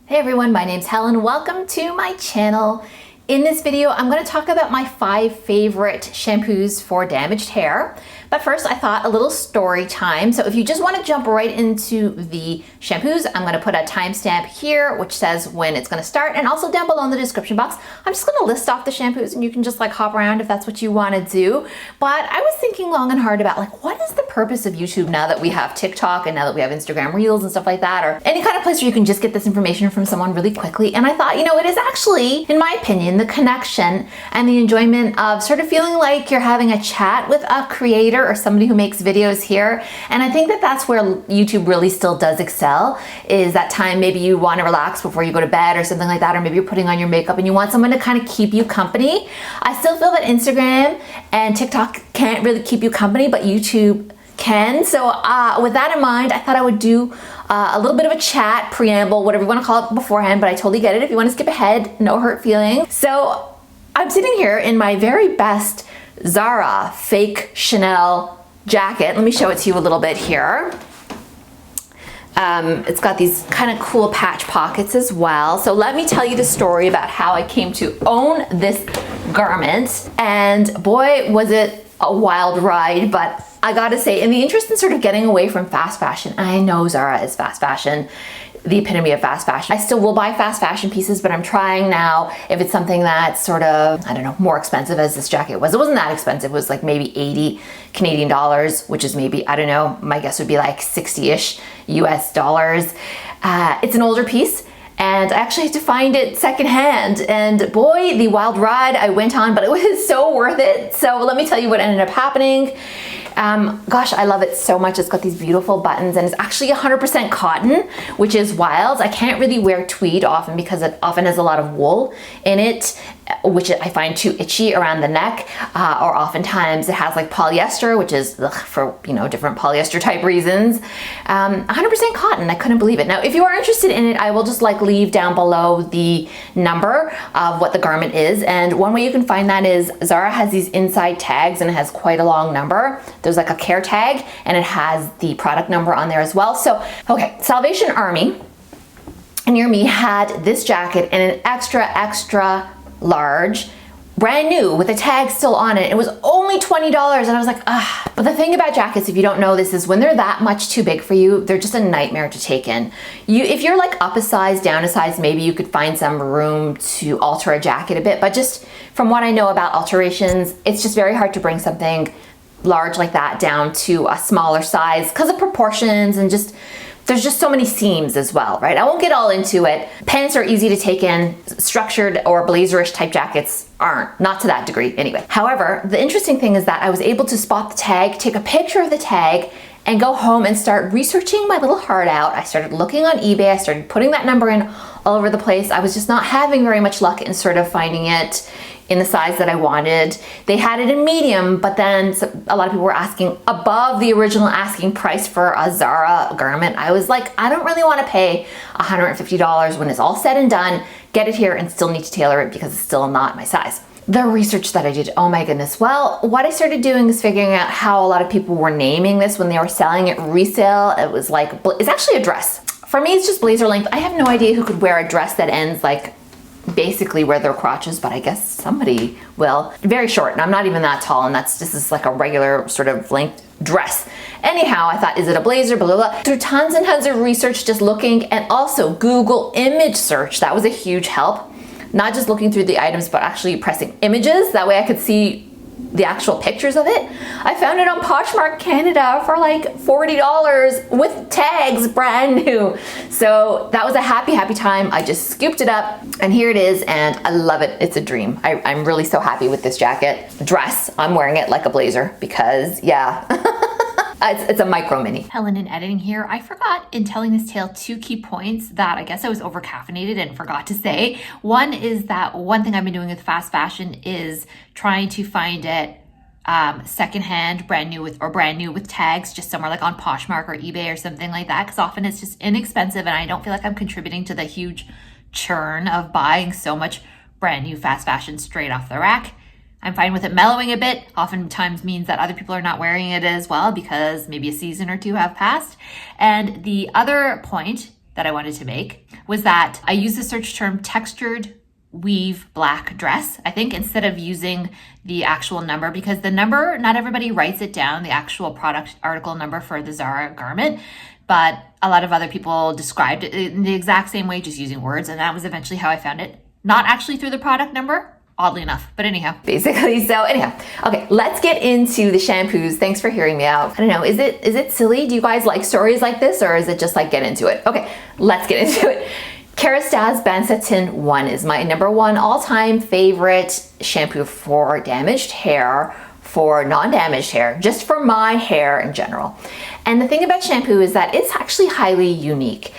Hey everyone, my name's Helen. Welcome to my channel. In this video, I'm going to talk about my 5 favorite shampoos for damaged hair. But first, I thought a little story time. So if you just want to jump right into the shampoos, I'm going to put a timestamp here, which says when it's going to start. And also down below in the description box, I'm just going to list off the shampoos and you can just like hop around if that's what you want to do. But I was thinking long and hard about like, what is the purpose of YouTube now that we have TikTok and now that we have Instagram Reels and stuff like that, or any kind of place where you can just get this information from someone really quickly. And I thought, you know, it is actually, in my opinion, the connection and the enjoyment of sort of feeling like you're having a chat with a creator or somebody who makes videos here. And I think that that's where YouTube really still does excel, is that time maybe you want to relax before you go to bed or something like that, or maybe you're putting on your makeup and you want someone to kind of keep you company. I still feel that Instagram and TikTok can't really keep you company, but YouTube can. So with that in mind, I thought I would do a little bit of a chat, preamble, whatever you want to call it beforehand, but I totally get it. If you want to skip ahead, no hurt feelings. So I'm sitting here in my very best Zara fake Chanel jacket. Let me show it to you a little bit here. It's got these kind of cool patch pockets as well. So let me tell you the story about how I came to own this garment. And boy, was it a wild ride, but I gotta say, in the interest in sort of getting away from fast fashion, I know Zara is fast fashion, the epitome of fast fashion. I still will buy fast fashion pieces, but I'm trying now, if it's something that's sort of, I don't know, more expensive as this jacket was. It wasn't that expensive. It was like maybe 80 Canadian dollars, which is maybe, I don't know, my guess would be like 60-ish US dollars. It's an older piece, and I actually had to find it secondhand. And boy, the wild ride I went on, but it was so worth it. So let me tell you what ended up happening. Gosh, I love it so much. It's got these beautiful buttons and it's actually 100% cotton, which is wild. I can't really wear tweed often because it often has a lot of wool in it, which I find too itchy around the neck, or oftentimes it has like polyester, which is for, you know, different polyester type reasons. 100% cotton, I couldn't believe it. Now, if you are interested in it, I will just like leave down below the number of what the garment is. And one way you can find that is Zara has these inside tags and it has quite a long number. There's like a care tag and it has the product number on there as well. So, okay, Salvation Army near me had this jacket in an extra large, brand new with a tag still on it. It was only $20 and I was like, ah. But the thing about jackets, if you don't know this, is when they're that much too big for you, they're just a nightmare to take in. If you're like up a size, down a size, maybe you could find some room to alter a jacket a bit. But just from what I know about alterations, it's just very hard to bring something large like that down to a smaller size because of proportions and just there's just so many seams as well, right? I won't get all into it. Pants are easy to take in. Structured or blazerish type jackets aren't, not to that degree anyway. However, the interesting thing is that I was able to spot the tag, take a picture of the tag, and go home and start researching my little heart out. I started looking on eBay. I started putting that number in all over the place. I was just not having very much luck in sort of finding it in the size that I wanted. They had it in medium, but then a lot of people were asking above the original asking price for a Zara garment. I was like, I don't really want to pay $150 when it's all said and done, get it here and still need to tailor it because it's still not my size. The research that I did, oh my goodness. Well, what I started doing is figuring out how a lot of people were naming this when they were selling it resale. It was like, it's actually a dress. For me, it's just blazer length. I have no idea who could wear a dress that ends like basically where their crotches, but I guess somebody will. Very short, and I'm not even that tall, and this is like a regular sort of length dress. Anyhow, I thought, is it a blazer, blah, blah, blah. Through tons and tons of research, just looking, and also Google image search. That was a huge help. Not just looking through the items, but actually pressing images. That way I could see the actual pictures of it. I found it on Poshmark Canada for like $40 with tags, brand new. So that was a happy time. I just scooped it up and here it is and I love it. It's a dream. I'm really so happy with this jacket. Dress, I'm wearing it like a blazer because yeah. It's a micro mini. Helen in editing here. I forgot in telling this tale 2 key points that I guess I was over caffeinated and forgot to say. One is that one thing I've been doing with fast fashion is trying to find it secondhand, brand new with tags, just somewhere like on Poshmark or eBay or something like that, because often it's just inexpensive and I don't feel like I'm contributing to the huge churn of buying so much brand new fast fashion straight off the rack. I'm fine with it mellowing a bit. Oftentimes means that other people are not wearing it as well because maybe a season or 2 have passed. And the other point that I wanted to make was that I used the search term textured weave black dress, I think, instead of using the actual number, because the number, not everybody writes it down, the actual product article number for the Zara garment, but a lot of other people described it in the exact same way, just using words, and that was eventually how I found it. Not actually through the product number, oddly enough, but anyhow. Basically, so anyhow, okay, let's get into the shampoos. Thanks for hearing me out. I don't know, is it silly? Do you guys like stories like this, or is it just like get into it? Okay, let's get into it. KERASTASE Ban Satin 1 is my #1 all-time favorite shampoo for damaged hair, for non-damaged hair, just for my hair in general. And the thing about shampoo is that it's actually highly unique.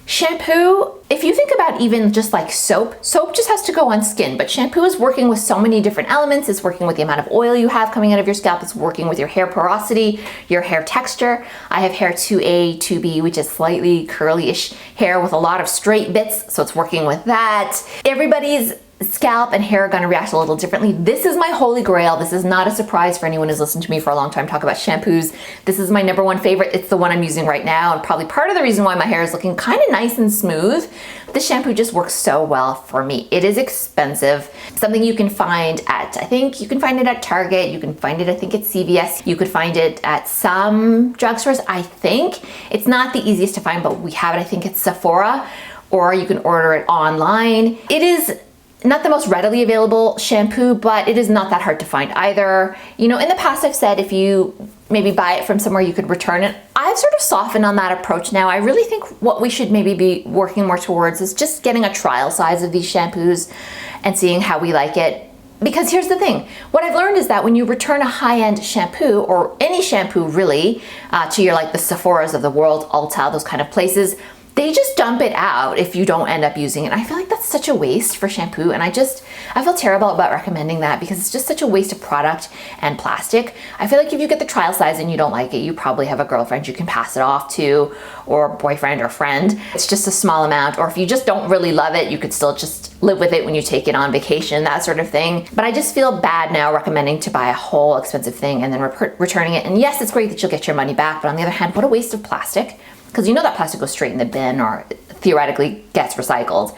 Shampoo, if you think about even just like soap just has to go on skin, but shampoo is working with so many different elements. It's working with the amount of oil you have coming out of your scalp. It's working with your hair porosity, your hair texture. I have hair 2A, 2B, which is slightly curly-ish hair with a lot of straight bits, so it's working with that. Everybody's scalp and hair are going to react a little differently. This is my holy grail. This is not a surprise for anyone who's listened to me for a long time talk about shampoos. This is my #1 favorite. It's the one I'm using right now, and probably part of the reason why my hair is looking kind of nice and smooth. This shampoo just works so well for me. It is expensive. Something you can find at, I think you can find it at Target. You can find it, I think, at CVS. You could find it at some drugstores, I think. It's not the easiest to find, but we have it, I think, at Sephora, or you can order it online. It is not the most readily available shampoo, but it is not that hard to find either. You know, in the past I've said if you maybe buy it from somewhere you could return it. I've sort of softened on that approach now. I really think what we should maybe be working more towards is just getting a trial size of these shampoos and seeing how we like it. Because here's the thing, what I've learned is that when you return a high-end shampoo, or any shampoo really, to your like the Sephoras of the world, Ulta, those kind of places, they just dump it out if you don't end up using it. I feel like that's such a waste for shampoo, and I feel terrible about recommending that because it's just such a waste of product and plastic. I feel like if you get the trial size and you don't like it, you probably have a girlfriend you can pass it off to, or boyfriend or friend. It's just a small amount, or if you just don't really love it, you could still just live with it when you take it on vacation, that sort of thing. But I just feel bad now recommending to buy a whole expensive thing and then returning it. And yes, it's great that you'll get your money back, but on the other hand, what a waste of plastic. Because you know that plastic goes straight in the bin or theoretically gets recycled.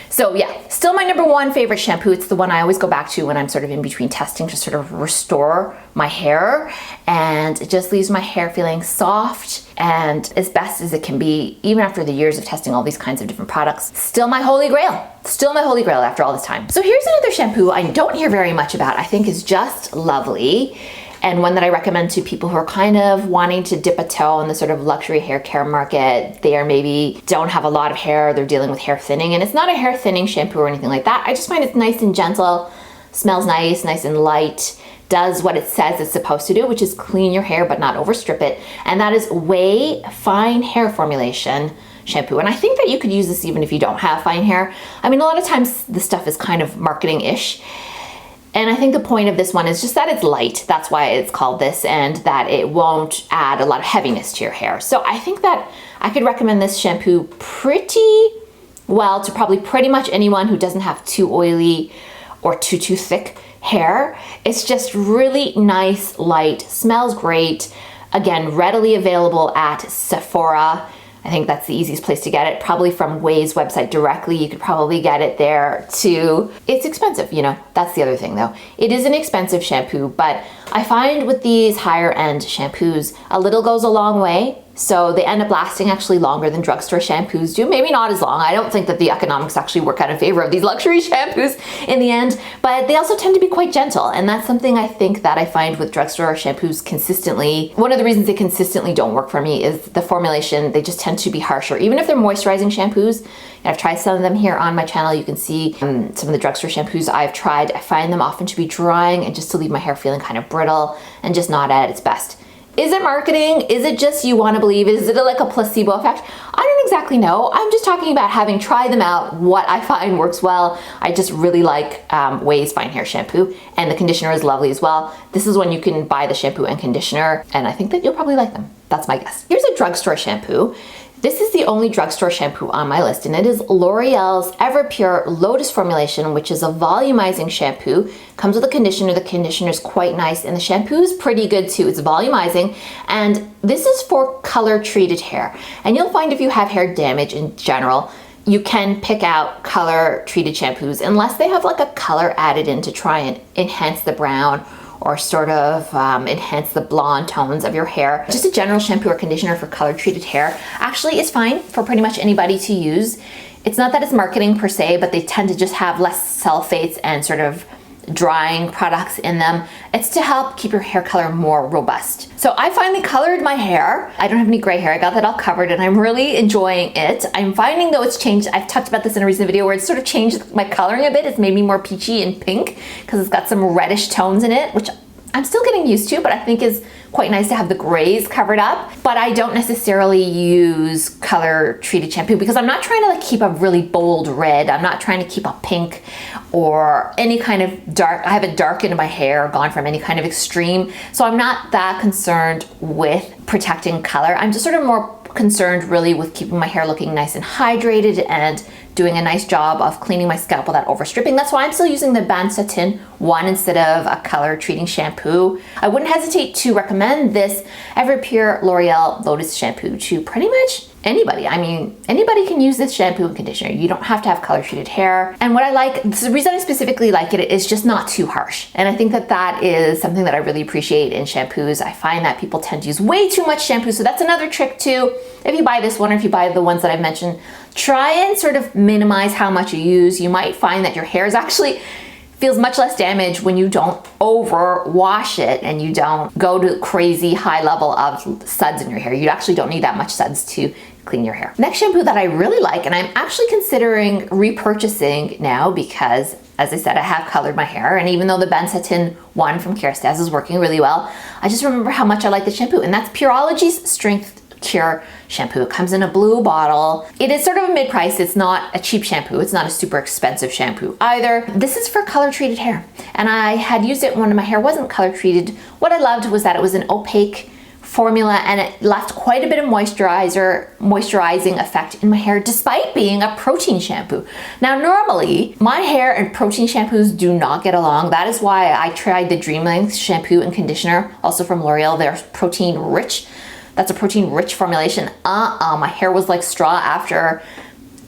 So yeah, still my #1 favorite shampoo. It's the one I always go back to when I'm sort of in between testing to sort of restore my hair. And it just leaves my hair feeling soft and as best as it can be, even after the years of testing all these kinds of different products. Still my holy grail. Still my holy grail after all this time. So here's another shampoo I don't hear very much about. I think is just lovely, and one that I recommend to people who are kind of wanting to dip a toe in the sort of luxury hair care market. They are maybe don't have a lot of hair, they're dealing with hair thinning, and it's not a hair thinning shampoo or anything like that. I just find it's nice and gentle, smells nice and light, does what it says it's supposed to do, which is clean your hair but not overstrip it, and that is OUAI Fine Hair Formulation shampoo. And I think that you could use this even if you don't have fine hair. I mean, a lot of times this stuff is kind of marketing-ish. And I think the point of this one is just that it's light. That's why it's called this, and that it won't add a lot of heaviness to your hair. So I think that I could recommend this shampoo pretty well to probably pretty much anyone who doesn't have too oily or too thick hair. It's just really nice, light, smells great. Again, readily available at Sephora. I think that's the easiest place to get it. Probably from OUAI's website directly. You could probably get it there too. It's expensive, you know, that's the other thing though. It is an expensive shampoo, but I find with these higher end shampoos, a little goes a long way. So they end up lasting actually longer than drugstore shampoos do. Maybe not as long. I don't think that the economics actually work out in favor of these luxury shampoos in the end, but they also tend to be quite gentle. And that's something I think that I find with drugstore shampoos consistently. One of the reasons they consistently don't work for me is the formulation. They just tend to be harsher. Even if they're moisturizing shampoos, and I've tried some of them here on my channel, you can see some of the drugstore shampoos I've tried. I find them often to be drying and just to leave my hair feeling kind of brittle and just not at its best. Is it marketing? Is it just you want to believe? Is it like a placebo effect? I don't exactly know. I'm just talking about having tried them out, what I find works well. I just really like OUAI's Fine Hair Shampoo, and the conditioner is lovely as well. This is when you can buy the shampoo and conditioner, and I think that you'll probably like them. That's my guess. Here's a drugstore shampoo. This is the only drugstore shampoo on my list, and it is L'Oreal's EVERPURE Lotus formulation, which is a volumizing shampoo. Comes with a conditioner. The conditioner is quite nice, and the shampoo is pretty good too. It's volumizing, and this is for color-treated hair. And you'll find if you have hair damage in general, you can pick out color-treated shampoos unless they have like a color added in to try and enhance the brown or sort of enhance the blonde tones of your hair. Just a general shampoo or conditioner for color-treated hair actually is fine for pretty much anybody to use. It's not that it's marketing per se, but they tend to just have less sulfates and sort of drying products in them. It's to help keep your hair color more robust. So I finally colored my hair. I don't have any gray hair. I got that all covered and I'm really enjoying it. I'm finding though it's changed. I've talked about this in a recent video where it's sort of changed my coloring a bit. It's made me more peachy and pink because it's got some reddish tones in it, which I'm still getting used to, but I think is quite nice to have the grays covered up. But I don't necessarily use color treated shampoo because I'm not trying to like keep a really bold red. I'm not trying to keep a pink or any kind of dark. I haven't darkened my hair, gone from any kind of extreme. So I'm not that concerned with protecting color. I'm just sort of more concerned really with keeping my hair looking nice and hydrated and doing a nice job of cleaning my scalp without overstripping. That's why I'm still using the BAIN SATIN one instead of a color treating shampoo. I wouldn't hesitate to recommend this EVERPURE L'Oreal Lotus shampoo to pretty much anybody. I mean, anybody can use this shampoo and conditioner. You don't have to have color treated hair. And what I like, the reason I specifically like it is just not too harsh. And I think that that is something that I really appreciate in shampoos. I find that people tend to use way too much shampoo. So that's another trick too. If you buy this one or if you buy the ones that I've mentioned, try and sort of minimize how much you use. You might find that your hair is actually feels much less damage when you don't over wash it and you don't go to crazy high level of suds in your hair. You actually don't need that much suds to clean your hair. Next shampoo that I really like, and I'm actually considering repurchasing now because, as I said, I have colored my hair, and even though the BAIN SATIN one from KERASTASE is working really well, I just remember how much I like the shampoo, and that's PUREOLOGY's Strength Cure shampoo. It comes in a blue bottle. It is sort of a mid-price. It's not a cheap shampoo. It's not a super expensive shampoo either. This is for color-treated hair, and I had used it when my hair wasn't color-treated. What I loved was that it was an opaque formula and it left quite a bit of moisturizing effect in my hair despite being a protein shampoo. Now normally my hair and protein shampoos do not get along. That is why I tried the Dream Length shampoo and conditioner, also from L'Oreal. They're protein rich. That's a protein rich formulation. My hair was like straw after.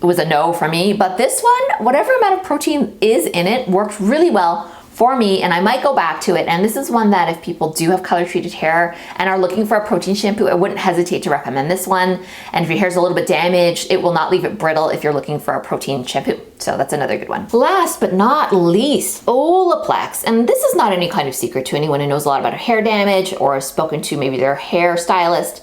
It was a no for me, but this one, whatever amount of protein is in it, worked really well for me, and I might go back to it. And this is one that if people do have color treated hair and are looking for a protein shampoo, I wouldn't hesitate to recommend this one. And if your hair's a little bit damaged, it will not leave it brittle if you're looking for a protein shampoo. So that's another good one. Last but not least, Olaplex. And this is not any kind of secret to anyone who knows a lot about hair damage or has spoken to maybe their hair stylist.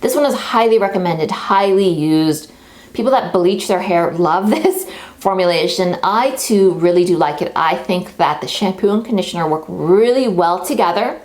This one is highly recommended, highly used. People that bleach their hair love this formulation. I too really do like it. I think that the shampoo and conditioner work really well together,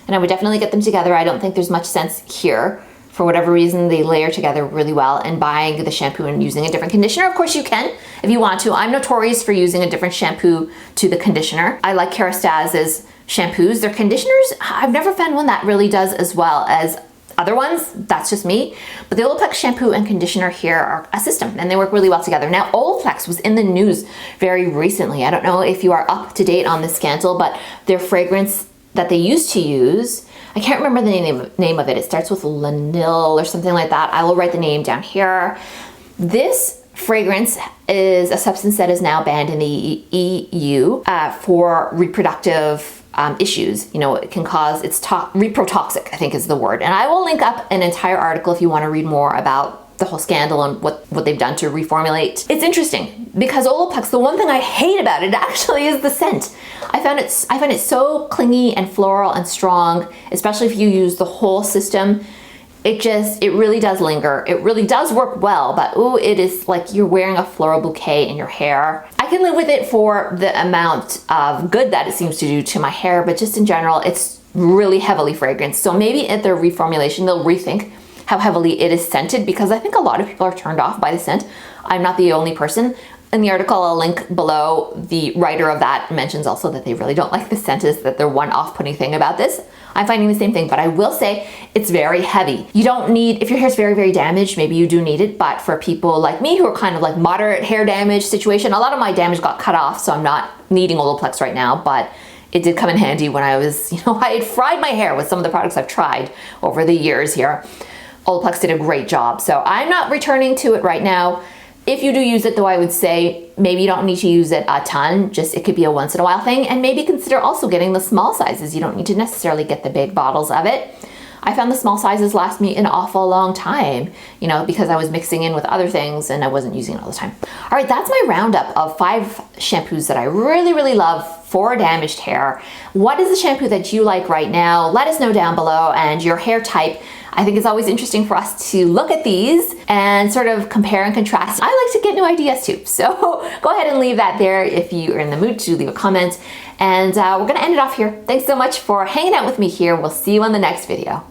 and I would definitely get them together. I don't think there's much sense here. For whatever reason, they layer together really well, and buying the shampoo and using a different conditioner. Of course you can if you want to. I'm notorious for using a different shampoo to the conditioner. I like KERASTASE's shampoos. Their conditioners, I've never found one that really does as well as other ones. That's just me. But the Olaplex shampoo and conditioner here are a system and they work really well together. Now, Olaplex was in the news very recently. I don't know if you are up to date on this scandal, but their fragrance that they used to use, I can't remember the name of it. It starts with Lanil or something like that. I will write the name down here. This fragrance is a substance that is now banned in the EU for reproductive issues. You know, it can cause, it's reprotoxic, I think is the word. And I will link up an entire article if you want to read more about the whole scandal and what they've done to reformulate. It's interesting because Olaplex, the one thing I hate about it actually is the scent. I find it so clingy and floral and strong, especially if you use the whole system. It really does linger. It really does work well, but ooh, it is like you're wearing a floral bouquet in your hair. I can live with it for the amount of good that it seems to do to my hair, but just in general, it's really heavily fragranced. So maybe at their reformulation, they'll rethink how heavily it is scented, because I think a lot of people are turned off by the scent. I'm not the only person. In the article I'll link below, the writer of that mentions also that they really don't like the scent, is that they're one off-putting thing about this. I'm finding the same thing, but I will say it's very heavy. You don't need, if your hair's very, very damaged, maybe you do need it, but for people like me who are kind of like moderate hair damage situation, a lot of my damage got cut off, so I'm not needing Olaplex right now, but it did come in handy when I was, I had fried my hair with some of the products I've tried over the years here. Olaplex did a great job, so I'm not returning to it right now. If you do use it though, I would say maybe you don't need to use it a ton, just it could be a once in a while thing, and maybe consider also getting the small sizes. You don't need to necessarily get the big bottles of it. I found the small sizes last me an awful long time, because I was mixing in with other things and I wasn't using it all the time. All right, that's my roundup of 5 shampoos that I really, really love for damaged hair. What is the shampoo that you like right now? Let us know down below, and your hair type. I think it's always interesting for us to look at these and sort of compare and contrast. I like to get new ideas too, so go ahead and leave that there if you are in the mood to leave a comment. And we're gonna end it off here. Thanks so much for hanging out with me here. We'll see you on the next video.